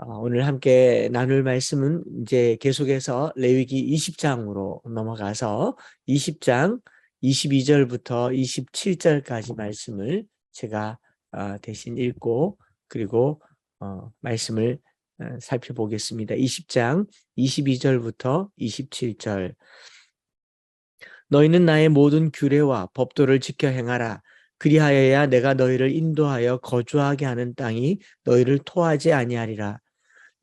오늘 함께 나눌 말씀은 이제 계속해서 레위기 20장으로 넘어가서 20장 22절부터 27절까지 말씀을 제가 대신 읽고 그리고 말씀을 살펴보겠습니다. 20장 22절부터 27절. 너희는 나의 모든 규례와 법도를 지켜 행하라. 그리하여야 내가 너희를 인도하여 거주하게 하는 땅이 너희를 토하지 아니하리라.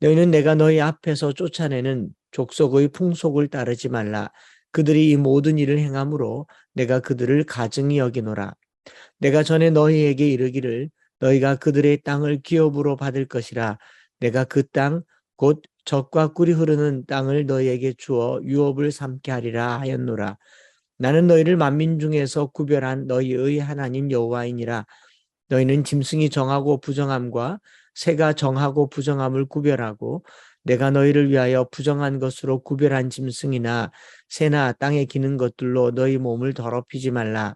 너희는 내가 너희 앞에서 쫓아내는 족속의 풍속을 따르지 말라. 그들이 이 모든 일을 행함으로 내가 그들을 가증히 여기노라. 내가 전에 너희에게 이르기를 너희가 그들의 땅을 기업으로 받을 것이라. 내가 그 땅 곧 젖과 꿀이 흐르는 땅을 너희에게 주어 유업을 삼게 하리라 하였노라. 나는 너희를 만민 중에서 구별한 너희의 하나님 여호와이니라. 너희는 짐승이 정하고 부정함과 새가 정하고 부정함을 구별하고 내가 너희를 위하여 부정한 것으로 구별한 짐승이나 새나 땅에 기는 것들로 너희 몸을 더럽히지 말라.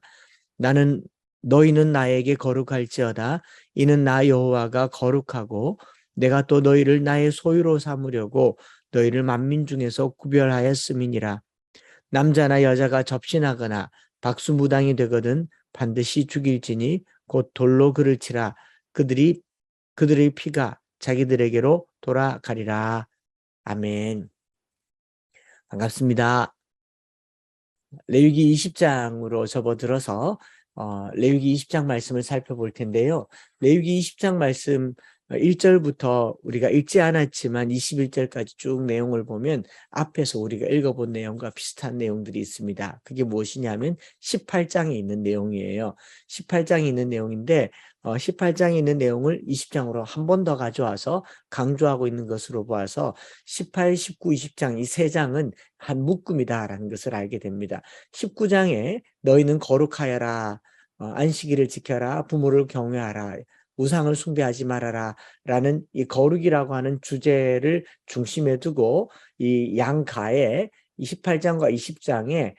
너희는 나에게 거룩할지어다. 이는 나 여호와가 거룩하고 내가 또 너희를 나의 소유로 삼으려고 너희를 만민 중에서 구별하였음이니라. 남자나 여자가 접신하거나 박수무당이 되거든 반드시 죽일지니 곧 돌로 그를 치라. 그들의 피가 자기들에게로 돌아가리라. 아멘. 반갑습니다. 레위기 20장으로 접어들어서 레위기 20장 말씀을 살펴볼 텐데요. 레위기 20장 말씀 1절부터 우리가 읽지 않았지만 21절까지 쭉 내용을 보면 앞에서 우리가 읽어본 내용과 비슷한 내용들이 있습니다. 그게 무엇이냐면 18장에 있는 내용이에요. 18장에 있는 내용인데 18장에 있는 내용을 20장으로 한 번 더 가져와서 강조하고 있는 것으로 보아서 18, 19, 20장 이 세 장은 한 묶음이다라는 것을 알게 됩니다. 19장에 너희는 거룩하여라, 안식일을 지켜라, 부모를 경외하라, 우상을 숭배하지 말아라 라는 이 거룩이라고 하는 주제를 중심에 두고 이 양가에 28장과 20장에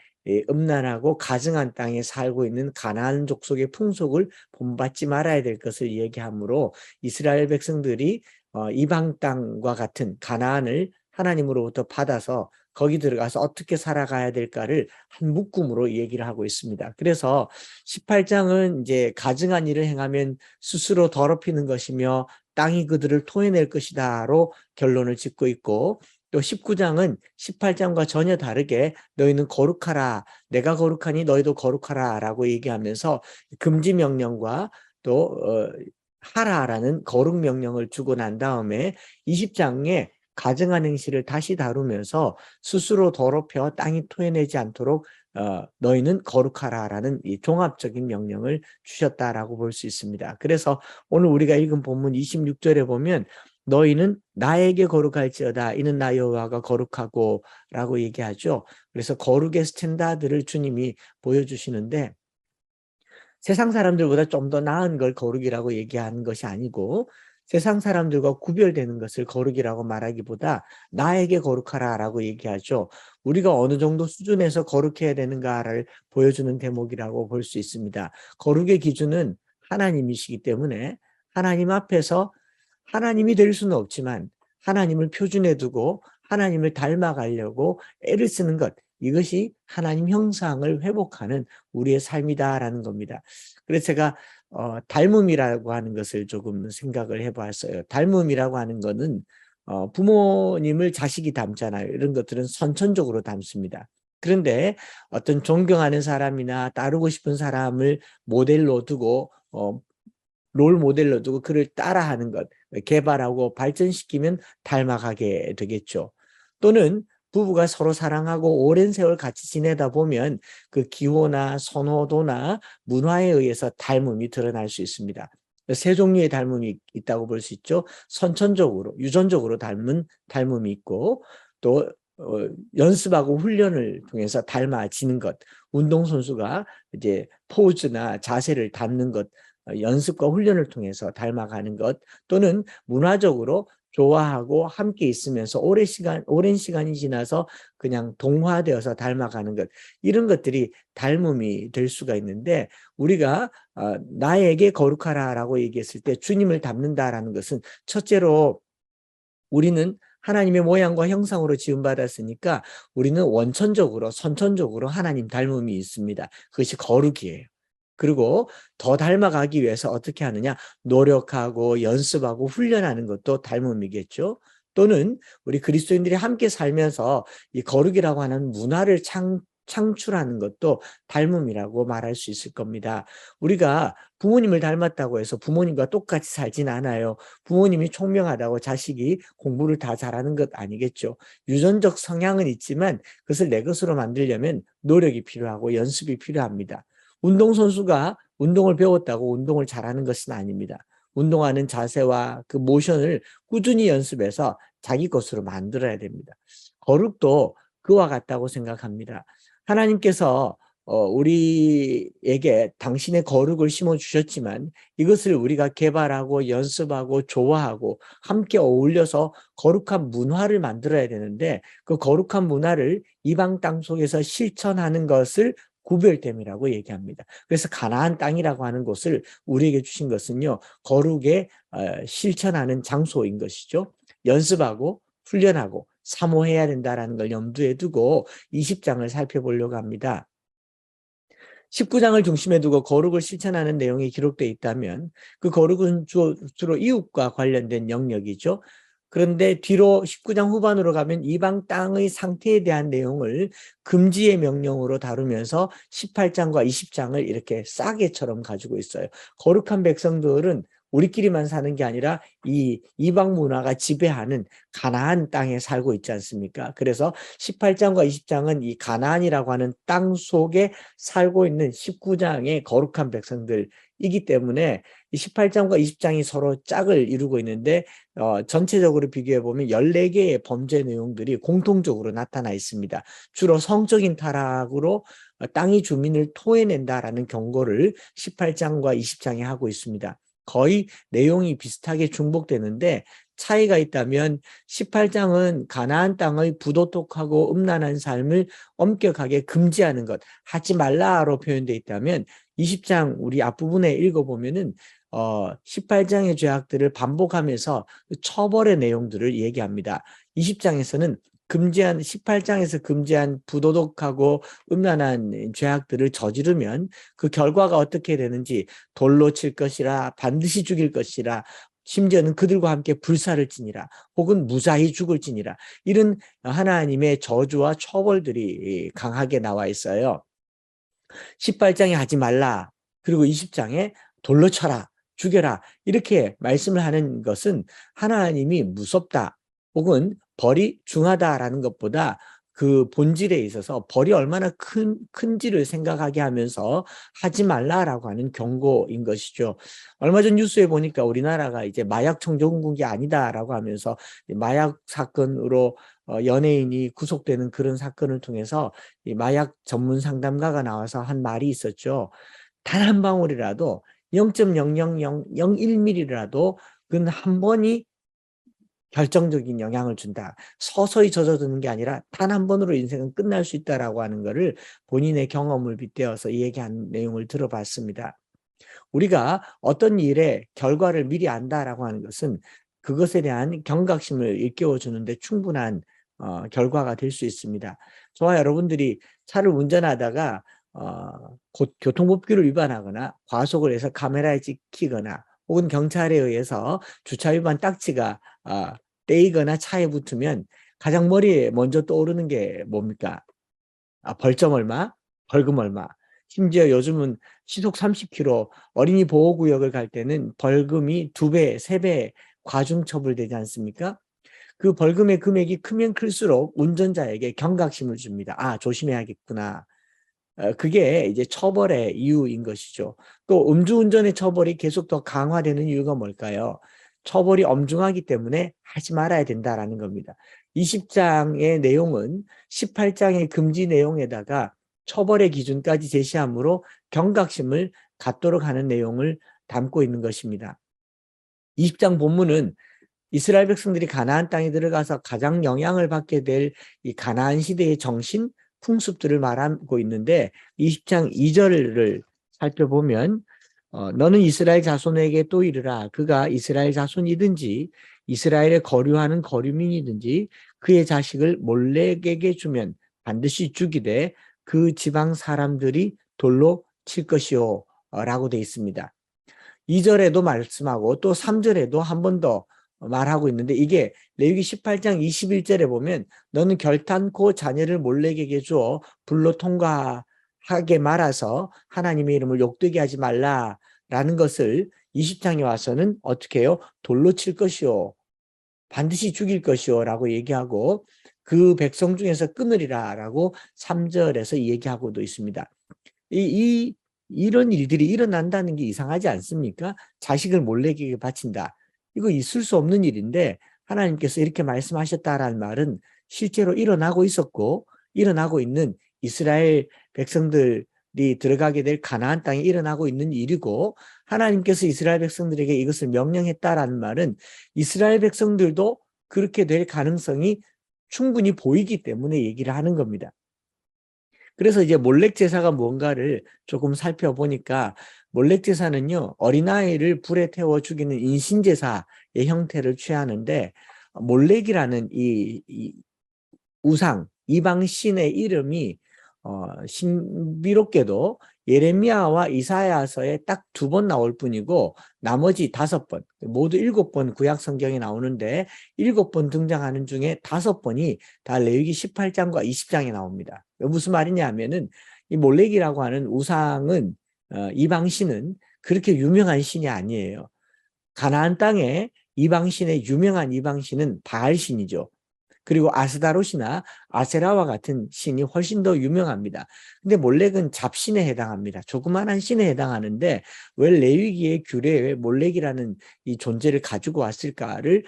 음란하고 가증한 땅에 살고 있는 가나안 족속의 풍속을 본받지 말아야 될 것을 얘기하므로 이스라엘 백성들이 이방 땅과 같은 가나안을 하나님으로부터 받아서 거기 들어가서 어떻게 살아가야 될까를 한 묶음으로 얘기를 하고 있습니다. 그래서 18장은 이제 가증한 일을 행하면 스스로 더럽히는 것이며 땅이 그들을 토해낼 것이다로 결론을 짓고 있고, 또 19장은 18장과 전혀 다르게 너희는 거룩하라, 내가 거룩하니 너희도 거룩하라 라고 얘기하면서 금지 명령과 또 하라라는 거룩 명령을 주고 난 다음에 20장에 가증한 행실을 다시 다루면서 스스로 더럽혀 땅이 토해내지 않도록 너희는 거룩하라라는 이 종합적인 명령을 주셨다라고 볼 수 있습니다. 그래서 오늘 우리가 읽은 본문 26절에 보면 너희는 나에게 거룩할지어다. 이는 나 여호와가 거룩하고 라고 얘기하죠. 그래서 거룩의 스탠다드를 주님이 보여주시는데 세상 사람들보다 좀 더 나은 걸 거룩이라고 얘기하는 것이 아니고 세상 사람들과 구별되는 것을 거룩이라고 말하기보다 나에게 거룩하라라고 얘기하죠. 우리가 어느 정도 수준에서 거룩해야 되는가를 보여주는 대목이라고 볼 수 있습니다. 거룩의 기준은 하나님이시기 때문에 하나님 앞에서 하나님이 될 수는 없지만 하나님을 표준에 두고 하나님을 닮아가려고 애를 쓰는 것, 이것이 하나님 형상을 회복하는 우리의 삶이다라는 겁니다. 그래서 제가 닮음이라고 하는 것을 조금 생각을 해봤어요. 닮음이라고 하는 것은 부모님을 자식이 닮잖아요. 이런 것들은 선천적으로 닮습니다. 그런데 어떤 존경하는 사람이나 따르고 싶은 사람을 모델로 두고 롤 모델로 두고 그를 따라하는 것, 개발하고 발전시키면 닮아가게 되겠죠. 또는 부부가 서로 사랑하고 오랜 세월 같이 지내다 보면 그 기호나 선호도나 문화에 의해서 닮음이 드러날 수 있습니다. 세 종류의 닮음이 있다고 볼 수 있죠. 선천적으로, 유전적으로 닮은 닮음이 있고, 또 연습하고 훈련을 통해서 닮아지는 것, 운동선수가 이제 포즈나 자세를 닮는 것, 연습과 훈련을 통해서 닮아가는 것, 또는 문화적으로 좋아하고 함께 있으면서 오랜 시간이 지나서 그냥 동화되어서 닮아가는 것, 이런 것들이 닮음이 될 수가 있는데, 우리가 나에게 거룩하라라고 얘기했을 때 주님을 닮는다라는 것은 첫째로 우리는 하나님의 모양과 형상으로 지음받았으니까 우리는 원천적으로 선천적으로 하나님 닮음이 있습니다. 그것이 거룩이에요. 그리고 더 닮아가기 위해서 어떻게 하느냐? 노력하고 연습하고 훈련하는 것도 닮음이겠죠. 또는 우리 그리스도인들이 함께 살면서 이 거룩이라고 하는 문화를 창출하는 것도 닮음이라고 말할 수 있을 겁니다. 우리가 부모님을 닮았다고 해서 부모님과 똑같이 살진 않아요. 부모님이 총명하다고 자식이 공부를 다 잘하는 것 아니겠죠. 유전적 성향은 있지만 그것을 내 것으로 만들려면 노력이 필요하고 연습이 필요합니다. 운동선수가 운동을 배웠다고 운동을 잘하는 것은 아닙니다. 운동하는 자세와 그 모션을 꾸준히 연습해서 자기 것으로 만들어야 됩니다. 거룩도 그와 같다고 생각합니다. 하나님께서 우리에게 당신의 거룩을 심어주셨지만 이것을 우리가 개발하고 연습하고 좋아하고 함께 어울려서 거룩한 문화를 만들어야 되는데 그 거룩한 문화를 이방 땅 속에서 실천하는 것을 구별됨이라고 얘기합니다. 그래서 가나안 땅이라고 하는 곳을 우리에게 주신 것은요, 거룩에 실천하는 장소인 것이죠. 연습하고 훈련하고 사모해야 된다는 걸 염두에 두고 20장을 살펴보려고 합니다. 19장을 중심에 두고 거룩을 실천하는 내용이 기록되어 있다면 그 거룩은 주로 이웃과 관련된 영역이죠. 그런데 뒤로 19장 후반으로 가면 이방 땅의 상태에 대한 내용을 금지의 명령으로 다루면서 18장과 20장을 이렇게 싸개처럼 가지고 있어요. 거룩한 백성들은 우리끼리만 사는 게 아니라 이 이방 문화가 지배하는 가나안 땅에 살고 있지 않습니까? 그래서 18장과 20장은 이 가나안이라고 하는 땅 속에 살고 있는 19장의 거룩한 백성들이기 때문에 이 18장과 20장이 서로 짝을 이루고 있는데 전체적으로 비교해 보면 14개의 범죄 내용들이 공통적으로 나타나 있습니다. 주로 성적인 타락으로 땅이 주민을 토해낸다라는 경고를 18장과 20장에 하고 있습니다. 거의 내용이 비슷하게 중복되는데 차이가 있다면 18장은 가나안 땅의 부도덕하고 음란한 삶을 엄격하게 금지하는 것, 하지 말라로 표현되어 있다면 20장 우리 앞부분에 읽어보면은 18장의 죄악들을 반복하면서 처벌의 내용들을 얘기합니다. 20장에서는 18장에서 금지한 부도덕하고 음란한 죄악들을 저지르면 그 결과가 어떻게 되는지 돌로 칠 것이라 반드시 죽일 것이라 심지어는 그들과 함께 불사를 지니라 혹은 무사히 죽을지니라 이런 하나님의 저주와 처벌들이 강하게 나와 있어요. 18장에 하지 말라 그리고 20장에 돌로 쳐라 죽여라 이렇게 말씀을 하는 것은 하나님이 무섭다 혹은 벌이 중하다라는 것보다 그 본질에 있어서 벌이 얼마나 큰지를 생각하게 하면서 하지 말라라고 하는 경고인 것이죠. 얼마 전 뉴스에 보니까 우리나라가 이제 마약 청정국이 아니다라고 하면서 마약 사건으로 연예인이 구속되는 그런 사건을 통해서 이 마약 전문 상담가가 나와서 한 말이 있었죠. 단 한 방울이라도 0.00001mm라도 그건 한 번이 결정적인 영향을 준다. 서서히 젖어드는 게 아니라 단 한 번으로 인생은 끝날 수 있다라고 하는 것을 본인의 경험을 빗대어서 얘기한 내용을 들어봤습니다. 우리가 어떤 일의 결과를 미리 안다라고 하는 것은 그것에 대한 경각심을 일깨워주는데 충분한 결과가 될 수 있습니다. 저와 여러분들이 차를 운전하다가 곧 교통법규를 위반하거나 과속을 해서 카메라에 찍히거나 혹은 경찰에 의해서 주차 위반 딱지가 떼이거나 차에 붙으면 가장 머리에 먼저 떠오르는 게 뭡니까? 벌점 얼마? 벌금 얼마? 심지어 요즘은 시속 30km 어린이 보호구역을 갈 때는 벌금이 2배, 3배 과중 처벌되지 않습니까? 그 벌금의 금액이 크면 클수록 운전자에게 경각심을 줍니다. 아, 조심해야겠구나. 그게 이제 처벌의 이유인 것이죠. 또 음주운전의 처벌이 계속 더 강화되는 이유가 뭘까요? 처벌이 엄중하기 때문에 하지 말아야 된다라는 겁니다. 20장의 내용은 18장의 금지 내용에다가 처벌의 기준까지 제시함으로 경각심을 갖도록 하는 내용을 담고 있는 것입니다. 20장 본문은 이스라엘 백성들이 가나안 땅에 들어가서 가장 영향을 받게 될 이 가나안 시대의 정신, 풍습들을 말하고 있는데 20장 2절을 살펴보면 너는 이스라엘 자손에게 또 이르라 그가 이스라엘 자손이든지 이스라엘에 거류하는 거류민이든지 그의 자식을 몰렉에게 주면 반드시 죽이되 그 지방 사람들이 돌로 칠 것이요 라고 되어 있습니다. 2절에도 말씀하고 또 3절에도 한 번 더 말하고 있는데, 이게 레위기 18장 21절에 보면 너는 결탄코 자녀를 몰렉에게 주어 불로 통과하게 말아서 하나님의 이름을 욕되게 하지 말라라는 것을 20장에 와서는 어떻게 해요? 돌로 칠 것이요, 반드시 죽일 것이요 라고 얘기하고 그 백성 중에서 끊으리라 라고 3절에서 얘기하고도 있습니다. 이런 일들이 일어난다는 게 이상하지 않습니까? 자식을 몰래에게 바친다. 이거 있을 수 없는 일인데 하나님께서 이렇게 말씀하셨다라는 말은 실제로 일어나고 있었고 일어나고 있는 이스라엘 백성들이 들어가게 될 가나안 땅에 일어나고 있는 일이고, 하나님께서 이스라엘 백성들에게 이것을 명령했다라는 말은 이스라엘 백성들도 그렇게 될 가능성이 충분히 보이기 때문에 얘기를 하는 겁니다. 그래서 이제 몰렉 제사가 뭔가를 조금 살펴보니까, 몰렉 제사는요, 어린아이를 불에 태워 죽이는 인신 제사의 형태를 취하는데, 몰렉이라는 이 우상, 이방 신의 이름이 신비롭게도 예레미야와 이사야서에 딱 2번 나올 뿐이고 나머지 5번, 모두 7번 구약 성경에 나오는데 7번 등장하는 중에 5번이 다 레위기 18장과 20장에 나옵니다. 무슨 말이냐 하면은 이 몰렉이라고 하는 우상은, 이방 신은 그렇게 유명한 신이 아니에요. 가나안 땅에 이방 신의 유명한 이방 신은 바알 신이죠. 그리고 아스다롯이나 아세라와 같은 신이 훨씬 더 유명합니다. 근데 몰렉은 잡신에 해당합니다. 조그만한 신에 해당하는데 왜 레위기의 규례에 몰렉이라는 이 존재를 가지고 왔을까를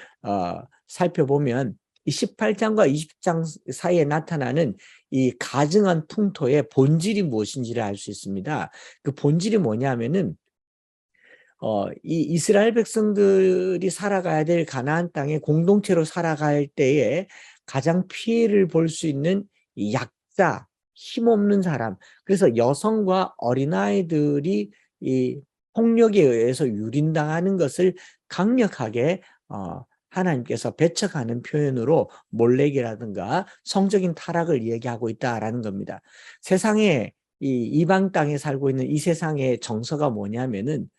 살펴보면 이 18장과 20장 사이에 나타나는 이 가증한 풍토의 본질이 무엇인지를 알 수 있습니다. 그 본질이 뭐냐면은 이 이스라엘 백성들이 살아가야 될 가나안 땅에 공동체로 살아갈 때에 가장 피해를 볼 수 있는 이 약자, 힘없는 사람, 그래서 여성과 어린아이들이 이 폭력에 의해서 유린당하는 것을 강력하게 하나님께서 배척하는 표현으로 몰렉이라든가 성적인 타락을 얘기하고 있다라는 겁니다. 세상에 이 이방 땅에 살고 있는 이 세상의 정서가 뭐냐면은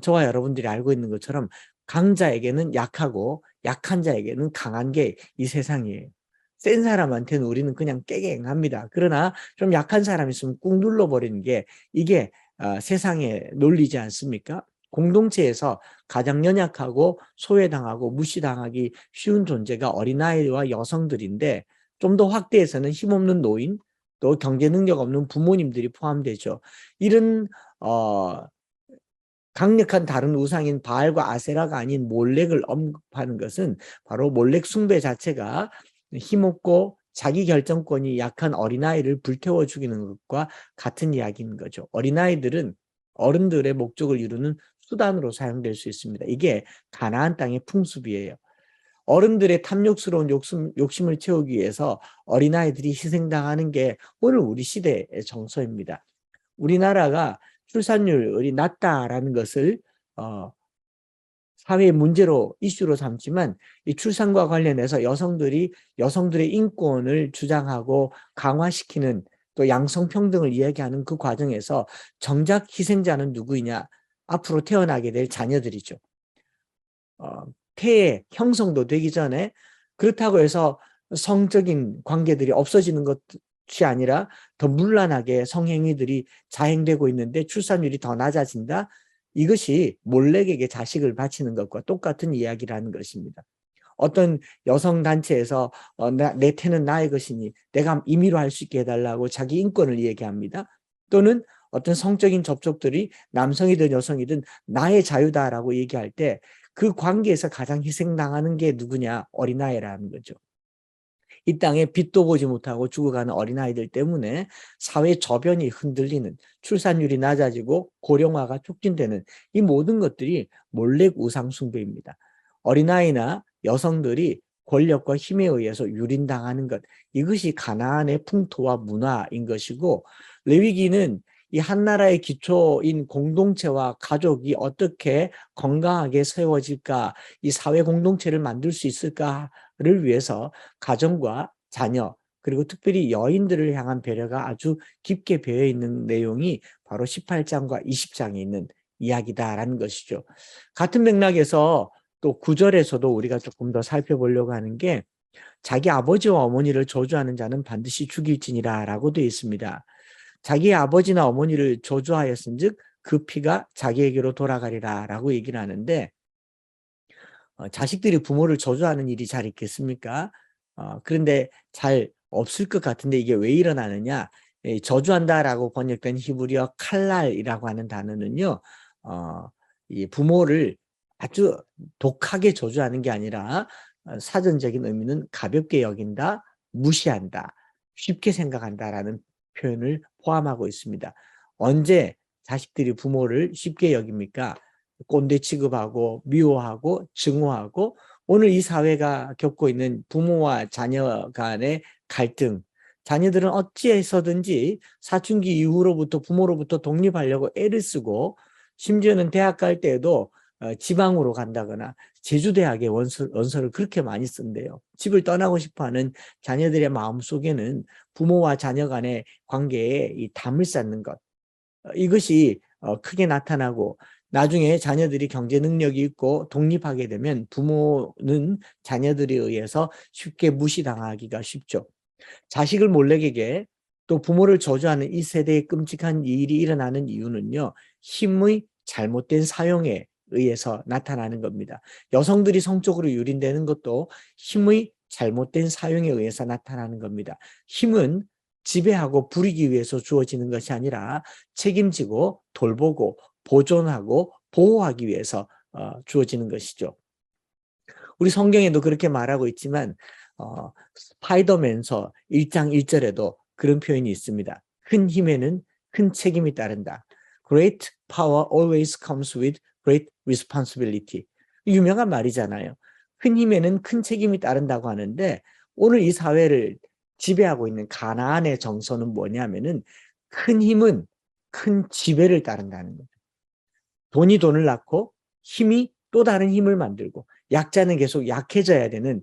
저와 여러분들이 알고 있는 것처럼 강자에게는 약하고 약한 자에게는 강한 게 이 세상이에요. 센 사람한테는 우리는 그냥 깨갱합니다. 그러나 좀 약한 사람이 있으면 꾹 눌러버리는 게 이게 세상의 논리지 않습니까? 공동체에서 가장 연약하고 소외당하고 무시당하기 쉬운 존재가 어린아이와 여성들인데, 좀 더 확대해서는 힘없는 노인, 또 경제 능력 없는 부모님들이 포함되죠. 이런 강력한 다른 우상인 바알과 아세라가 아닌 몰렉을 언급하는 것은 바로 몰렉 숭배 자체가 힘없고 자기 결정권이 약한 어린아이를 불태워 죽이는 것과 같은 이야기인 거죠. 어린아이들은 어른들의 목적을 이루는 수단으로 사용될 수 있습니다. 이게 가나안 땅의 풍습이에요. 어른들의 탐욕스러운 욕심을 채우기 위해서 어린아이들이 희생당하는 게 오늘 우리 시대의 정서입니다. 우리나라가 출산율이 낮다라는 것을 사회의 문제로 이슈로 삼지만, 이 출산과 관련해서 여성들의 인권을 주장하고 강화시키는, 또 양성평등을 이야기하는 그 과정에서 정작 희생자는 누구이냐? 앞으로 태어나게 될 자녀들이죠. 태의 형성도 되기 전에, 그렇다고 해서 성적인 관계들이 없어지는 것이 아니라 더 문란하게 성행위들이 자행되고 있는데 출산율이 더 낮아진다. 이것이 몰렉에게 자식을 바치는 것과 똑같은 이야기라는 것입니다. 어떤 여성단체에서 내 태는 나의 것이니 내가 임의로 할 수 있게 해달라고 자기 인권을 얘기합니다. 또는 어떤 성적인 접촉들이 남성이든 여성이든 나의 자유다라고 얘기할 때 그 관계에서 가장 희생당하는 게 누구냐? 어린아이라는 거죠. 이 땅에 빛도 보지 못하고 죽어가는 어린아이들 때문에 사회 저변이 흔들리는, 출산율이 낮아지고 고령화가 촉진되는 이 모든 것들이 몰렉 우상 숭배입니다. 어린아이나 여성들이 권력과 힘에 의해서 유린당하는 것, 이것이 가나안의 풍토와 문화인 것이고, 레위기는 이 한나라의 기초인 공동체와 가족이 어떻게 건강하게 세워질까, 이 사회 공동체를 만들 수 있을까를 위해서 가정과 자녀, 그리고 특별히 여인들을 향한 배려가 아주 깊게 배어 있는 내용이 바로 18장과 20장에 있는 이야기다라는 것이죠. 같은 맥락에서 또 9절에서도 우리가 조금 더 살펴보려고 하는 게 자기 아버지와 어머니를 저주하는 자는 반드시 죽일지니라 라고 되어 있습니다. 자기 아버지나 어머니를 저주하였은즉 그 피가 자기에게로 돌아가리라 라고 얘기를 하는데, 자식들이 부모를 저주하는 일이 잘 있겠습니까? 그런데 잘 없을 것 같은데 이게 왜 일어나느냐? 저주한다라고 번역된 히브리어 칼날이라고 하는 단어는요, 이 부모를 아주 독하게 저주하는 게 아니라 사전적인 의미는 가볍게 여긴다, 무시한다, 쉽게 생각한다라는 표현을 포함하고 있습니다. 언제 자식들이 부모를 쉽게 여깁니까? 꼰대 취급하고 미워하고 증오하고, 오늘 이 사회가 겪고 있는 부모와 자녀 간의 갈등, 자녀들은 어찌해서든지 사춘기 이후로부터 부모로부터 독립하려고 애를 쓰고, 심지어는 대학 갈 때에도 지방으로 간다거나 제주대학에 원서를 그렇게 많이 쓴대요. 집을 떠나고 싶어하는 자녀들의 마음속에는 부모와 자녀 간의 관계에 이 담을 쌓는 것, 이것이 크게 나타나고, 나중에 자녀들이 경제 능력이 있고 독립하게 되면 부모는 자녀들에 의해서 쉽게 무시당하기가 쉽죠. 자식을 몰래게게 또 부모를 저주하는 이 세대의 끔찍한 일이 일어나는 이유는요, 힘의 잘못된 사용에 의해서 나타나는 겁니다. 여성들이 성적으로 유린되는 것도 힘의 잘못된 사용에 의해서 나타나는 겁니다. 힘은 지배하고 부리기 위해서 주어지는 것이 아니라 책임지고 돌보고 보존하고 보호하기 위해서 주어지는 것이죠. 우리 성경에도 그렇게 말하고 있지만 스파이더맨서 1장 1절에도 그런 표현이 있습니다. 큰 힘에는 큰 책임이 따른다. Great power always comes with great responsibility. 유명한 말이잖아요. 큰 힘에는 큰 책임이 따른다고 하는데, 오늘 이 사회를 지배하고 있는 가나안의 정서는 뭐냐면은 큰 힘은 큰 지배를 따른다는 거죠. 돈이 돈을 낳고 힘이 또 다른 힘을 만들고 약자는 계속 약해져야 되는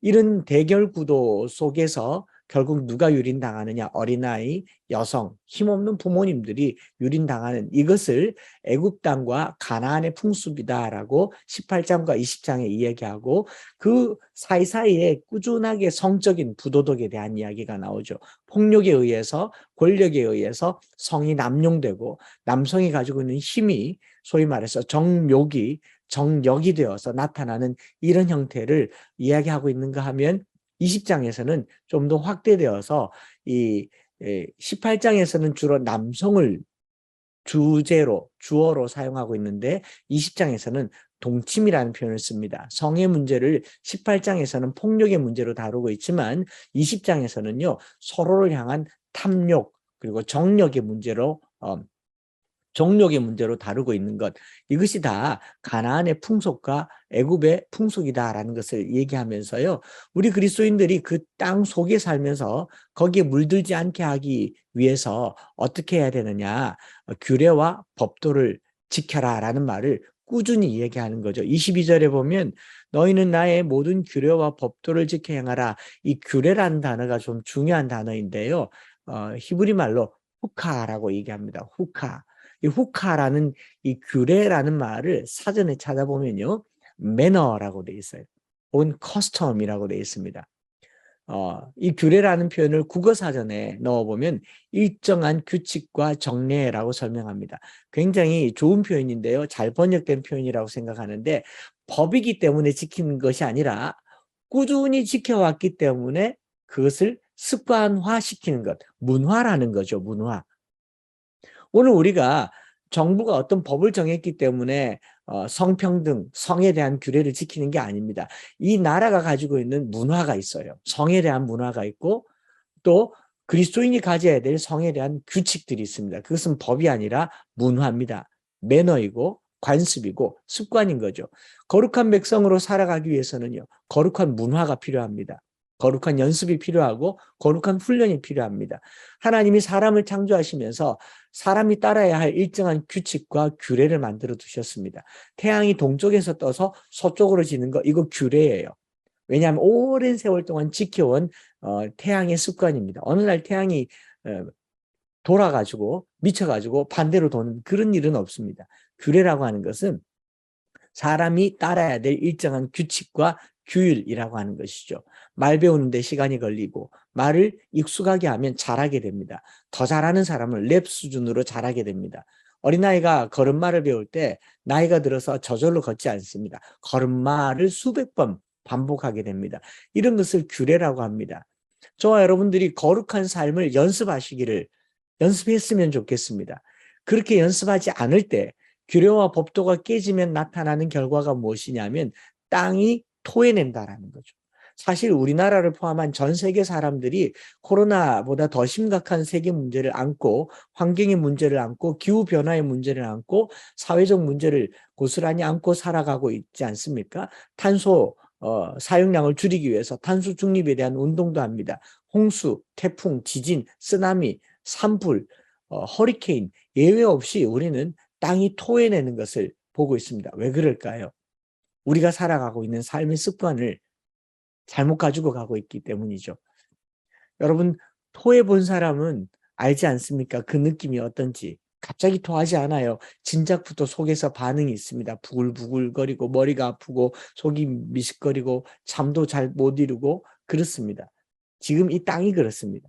이런 대결 구도 속에서 결국 누가 유린당하느냐? 어린아이, 여성, 힘없는 부모님들이 유린당하는, 이것을 애굽 땅과 가나안의 풍습이다라고 18장과 20장에 이야기하고, 그 사이사이에 꾸준하게 성적인 부도덕에 대한 이야기가 나오죠. 폭력에 의해서, 권력에 의해서 성이 남용되고 남성이 가지고 있는 힘이 소위 말해서 정력이 되어서 나타나는 이런 형태를 이야기하고 있는가 하면, 20장에서는 좀 더 확대되어서 이 18장에서는 주로 남성을 주어로 사용하고 있는데 20장에서는 동침이라는 표현을 씁니다. 성의 문제를 18장에서는 폭력의 문제로 다루고 있지만 20장에서는요, 서로를 향한 탐욕 그리고 정력의 문제로 다루고 있는 것, 이것이 다 가나안의 풍속과 애굽의 풍속이다라는 것을 얘기하면서요, 우리 그리스도인들이 그 땅 속에 살면서 거기에 물들지 않게 하기 위해서 어떻게 해야 되느냐, 규례와 법도를 지켜라라는 말을 꾸준히 얘기하는 거죠. 22절에 보면 너희는 나의 모든 규례와 법도를 지켜 행하라. 이 규례라는 단어가 좀 중요한 단어인데요, 히브리 말로 후카라고 얘기합니다. 후카. 이 후카라는 이 규례라는 말을 사전에 찾아보면요, 매너라고 되어 있어요. 혹은 커스텀이라고 되어 있습니다. 이 규례라는 표현을 국어사전에 넣어보면 일정한 규칙과 정례라고 설명합니다. 굉장히 좋은 표현인데요, 잘 번역된 표현이라고 생각하는데, 법이기 때문에 지키는 것이 아니라 꾸준히 지켜왔기 때문에 그것을 습관화시키는 것, 문화라는 거죠, 문화. 오늘 우리가 정부가 어떤 법을 정했기 때문에 성평등, 성에 대한 규례를 지키는 게 아닙니다. 이 나라가 가지고 있는 문화가 있어요. 성에 대한 문화가 있고, 또 그리스도인이 가져야 될 성에 대한 규칙들이 있습니다. 그것은 법이 아니라 문화입니다. 매너이고 관습이고 습관인 거죠. 거룩한 백성으로 살아가기 위해서는요, 거룩한 문화가 필요합니다. 거룩한 연습이 필요하고 거룩한 훈련이 필요합니다. 하나님이 사람을 창조하시면서 사람이 따라야 할 일정한 규칙과 규례를 만들어 두셨습니다. 태양이 동쪽에서 떠서 서쪽으로 지는 거, 이거 규례예요. 왜냐하면 오랜 세월 동안 지켜온 태양의 습관입니다. 어느 날 태양이 돌아가지고 미쳐가지고 반대로 도는 그런 일은 없습니다. 규례라고 하는 것은 사람이 따라야 될 일정한 규칙과 규율이라고 하는 것이죠. 말 배우는데 시간이 걸리고 말을 익숙하게 하면 잘하게 됩니다. 더 잘하는 사람은 랩 수준으로 잘하게 됩니다. 어린아이가 걸음마를 배울 때 나이가 들어서 저절로 걷지 않습니다. 걸음마를 수백 번 반복하게 됩니다. 이런 것을 규례라고 합니다. 저와 여러분들이 거룩한 삶을 연습했으면 좋겠습니다. 그렇게 연습하지 않을 때 규례와 법도가 깨지면 나타나는 결과가 무엇이냐면 땅이 토해낸다라는 거죠. 사실 우리나라를 포함한 전 세계 사람들이 코로나보다 더 심각한 세계 문제를 안고 환경의 문제를 안고 기후변화의 문제를 안고 사회적 문제를 고스란히 안고 살아가고 있지 않습니까? 탄소 사용량을 줄이기 위해서 탄소 중립에 대한 운동도 합니다. 홍수, 태풍, 지진, 쓰나미, 산불, 허리케인 예외 없이 우리는 땅이 토해내는 것을 보고 있습니다. 왜 그럴까요? 우리가 살아가고 있는 삶의 습관을 잘못 가지고 가고 있기 때문이죠. 여러분, 토해 본 사람은 알지 않습니까? 그 느낌이 어떤지. 갑자기 토하지 않아요. 진작부터 속에서 반응이 있습니다. 부글부글거리고 머리가 아프고 속이 미식거리고 잠도 잘 못 이루고 그렇습니다. 지금 이 땅이 그렇습니다.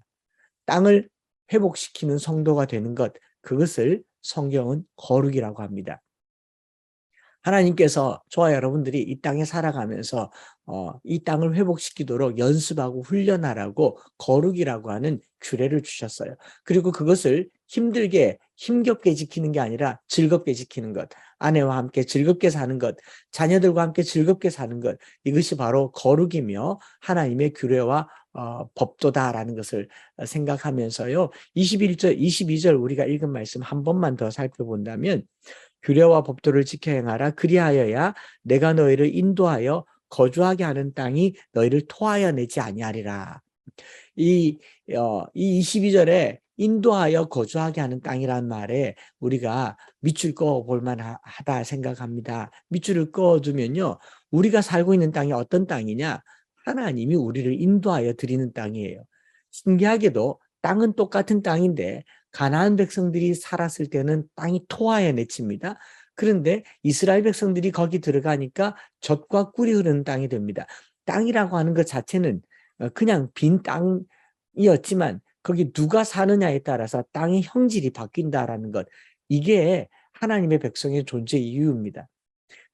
땅을 회복시키는 성도가 되는 것, 그것을 성경은 거룩이라고 합니다. 하나님께서 저와 여러분들이 이 땅에 살아가면서 이 땅을 회복시키도록 연습하고 훈련하라고 거룩이라고 하는 규례를 주셨어요. 그리고 그것을 힘겹게 지키는 게 아니라 즐겁게 지키는 것, 아내와 함께 즐겁게 사는 것, 자녀들과 함께 즐겁게 사는 것, 이것이 바로 거룩이며 하나님의 규례와 법도다라는 것을 생각하면서요. 21절, 22절 우리가 읽은 말씀 한 번만 더 살펴본다면 규례와 법도를 지켜 행하라. 그리하여야 내가 너희를 인도하여 거주하게 하는 땅이 너희를 토하여 내지 아니하리라. 이 22절에 인도하여 거주하게 하는 땅이란 말에 우리가 밑줄 그어 볼 만하다 생각합니다. 밑줄을 그어두면요. 우리가 살고 있는 땅이 어떤 땅이냐? 하나님이 우리를 인도하여 드리는 땅이에요. 신기하게도 땅은 똑같은 땅인데 가나안 백성들이 살았을 때는 땅이 토하여 내칩니다. 그런데 이스라엘 백성들이 거기 들어가니까 젖과 꿀이 흐르는 땅이 됩니다. 땅이라고 하는 것 자체는 그냥 빈 땅이었지만 거기 누가 사느냐에 따라서 땅의 형질이 바뀐다라는 것, 이게 하나님의 백성의 존재 이유입니다.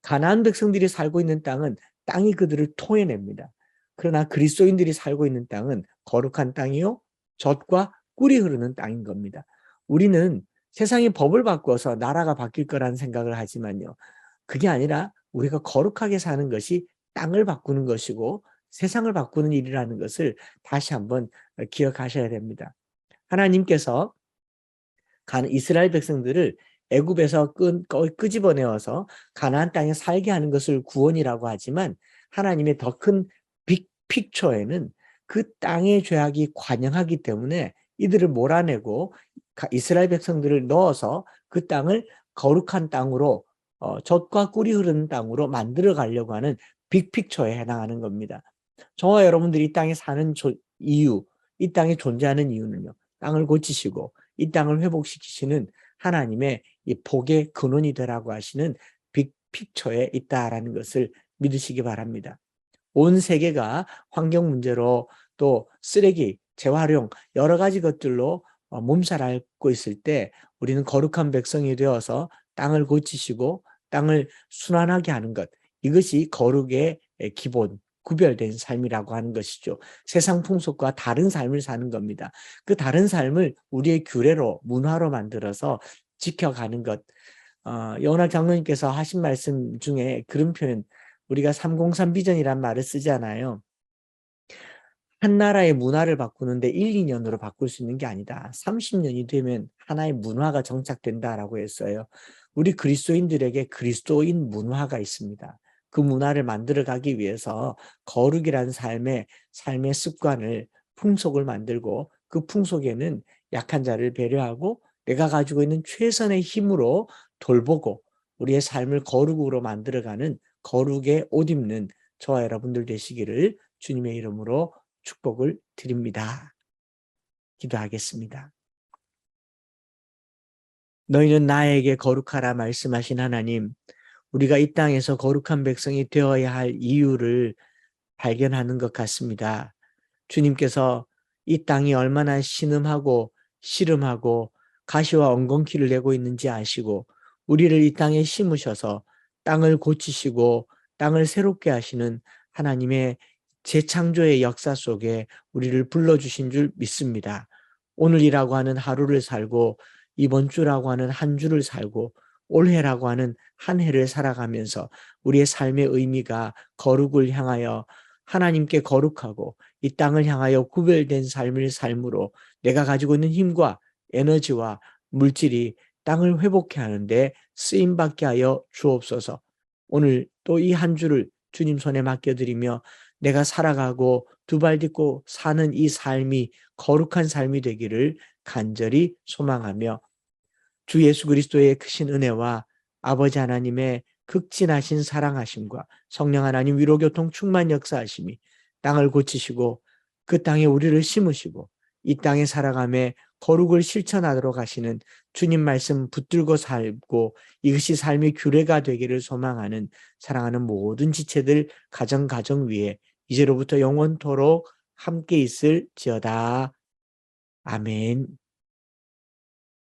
가나안 백성들이 살고 있는 땅은 땅이 그들을 토해냅니다. 그러나 그리스도인들이 살고 있는 땅은 거룩한 땅이요 젖과 꿀이 흐르는 땅인 겁니다. 우리는 세상의 법을 바꿔서 나라가 바뀔 거라는 생각을 하지만요. 그게 아니라 우리가 거룩하게 사는 것이 땅을 바꾸는 것이고 세상을 바꾸는 일이라는 것을 다시 한번 기억하셔야 됩니다. 하나님께서 이스라엘 백성들을 애굽에서 끄집어내어서 가나안 땅에 살게 하는 것을 구원이라고 하지만 하나님의 더 큰 빅픽처에는 그 땅의 죄악이 관영하기 때문에 이들을 몰아내고 이스라엘 백성들을 넣어서 그 땅을 거룩한 땅으로 젖과 꿀이 흐르는 땅으로 만들어 가려고 하는 빅픽처에 해당하는 겁니다. 저와 여러분들이 이 땅에 사는 이유, 이 땅에 존재하는 이유는요. 땅을 고치시고 이 땅을 회복시키시는 하나님의 이 복의 근원이 되라고 하시는 빅픽처에 있다라는 것을 믿으시기 바랍니다. 온 세계가 환경 문제로 또 쓰레기, 재활용 여러 가지 것들로 몸살 앓고 있을 때 우리는 거룩한 백성이 되어서 땅을 고치시고 땅을 순환하게 하는 것, 이것이 거룩의 기본, 구별된 삶이라고 하는 것이죠. 세상 풍속과 다른 삶을 사는 겁니다. 그 다른 삶을 우리의 규례로, 문화로 만들어서 지켜가는 것. 여운학 장로님께서 하신 말씀 중에 그런 표현, 우리가 303 비전이란 말을 쓰잖아요. 한 나라의 문화를 바꾸는데 1, 2년으로 바꿀 수 있는 게 아니다. 30년이 되면 하나의 문화가 정착된다라고 했어요. 우리 그리스도인들에게 그리스도인 문화가 있습니다. 그 문화를 만들어가기 위해서 거룩이라는 삶의 습관을, 풍속을 만들고 그 풍속에는 약한 자를 배려하고 내가 가지고 있는 최선의 힘으로 돌보고 우리의 삶을 거룩으로 만들어가는 거룩의 옷 입는 저와 여러분들 되시기를 주님의 이름으로 축복을 드립니다. 기도하겠습니다. 너희는 나에게 거룩하라 말씀하신 하나님, 우리가 이 땅에서 거룩한 백성이 되어야 할 이유를 발견하는 것 같습니다. 주님께서 이 땅이 얼마나 신음하고 씨름하고 가시와 엉겅퀴를 내고 있는지 아시고 우리를 이 땅에 심으셔서 땅을 고치시고 땅을 새롭게 하시는 하나님의 재창조의 역사 속에 우리를 불러주신 줄 믿습니다. 오늘이라고 하는 하루를 살고 이번 주라고 하는 한 주를 살고 올해라고 하는 한 해를 살아가면서 우리의 삶의 의미가 거룩을 향하여 하나님께 거룩하고 이 땅을 향하여 구별된 삶을 삶으로 내가 가지고 있는 힘과 에너지와 물질이 땅을 회복해 하는데 쓰임받게 하여 주옵소서. 오늘 또 이 한 주를 주님 손에 맡겨드리며 내가 살아가고 두 발 딛고 사는 이 삶이 거룩한 삶이 되기를 간절히 소망하며 주 예수 그리스도의 크신 은혜와 아버지 하나님의 극진하신 사랑하심과 성령 하나님 위로교통 충만 역사하심이 땅을 고치시고 그 땅에 우리를 심으시고 이 땅에 살아가며 거룩을 실천하도록 하시는 주님 말씀 붙들고 살고 이것이 삶의 규례가 되기를 소망하는 사랑하는 모든 지체들 가정 위에 이제로부터 영원토록 함께 있을지어다. 아멘.